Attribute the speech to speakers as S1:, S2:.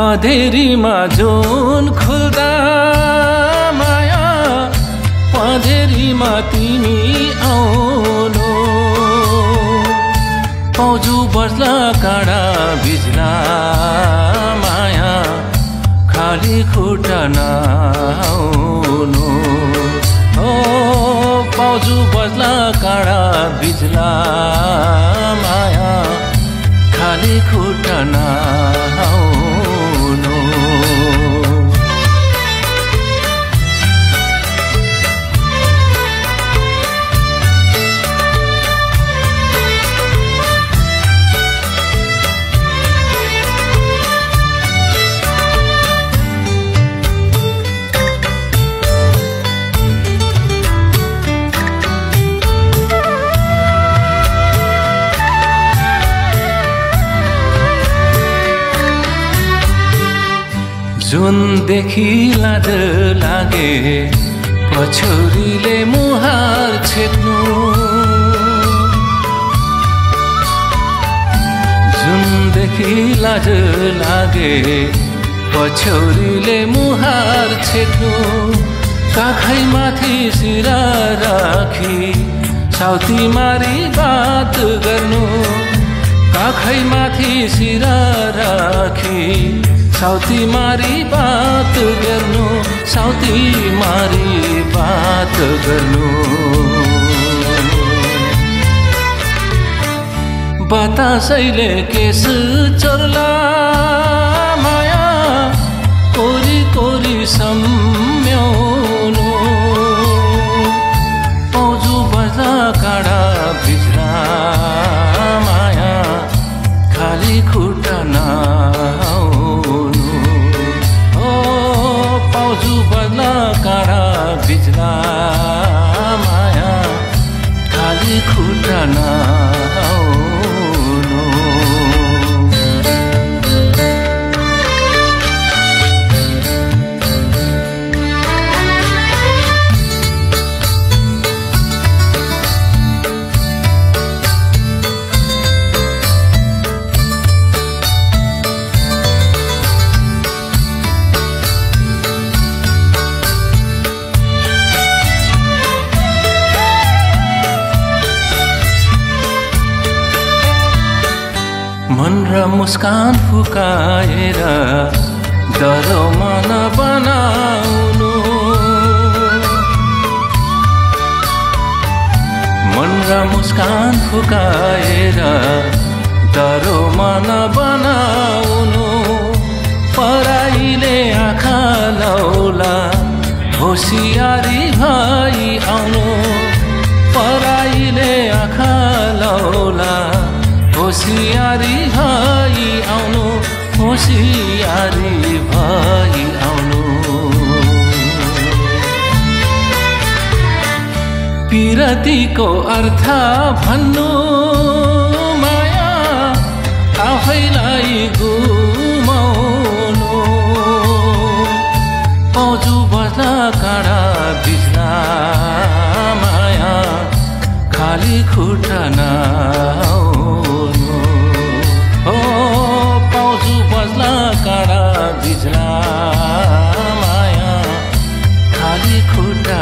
S1: अँधेरीमा जुन खुल्दा माया पँधेरीमा तिमी आउनु पौजु बज्ला काँडा भिज्ला माया खाली खुट्टा नआउनु ओ पौजु बज्ला काँडा भिज्ला माया खाली खुट्टा नआउनु जुन देखि लाज लागे पछौरीले मुहार छेक्नु जुन देखि लाज लागे पछौरीले मुहार छेक्नु काखै माथि सिरा राखी साउती मारी बात गर्नु काखै माथि सिरा राखी साउती मारी बात गर्नु साउती मारी बात गर्नु बतासैले केस चोर्ला माया कोरी कोरी सम्म्याउनु पौजु बज्ला काँडा भिज्ला माया खाली खुट्टा नआउनु पौजु बज्ला काँडा भिज्ला माया खाली खुट्टा नआउनु मन र मुस्कान फुकाएर डरो मन बनाउनु मन र मुस्कान फुकाएर डरो मन बनाउनु पराईले आँखा लौला होसियारी भई आउनु पराईले आँखा लौला होसियारी भई आउनु होसियारी भई आउनु पिरतीको अर्थ भन्नु माया आफैलाई गुमाउनु पौजु बज्ला काँडा भिज्ला माया खाली खुट्टा नआउनु पौजु बज्ला काँडा भिज्ला माया खाली खुट्टा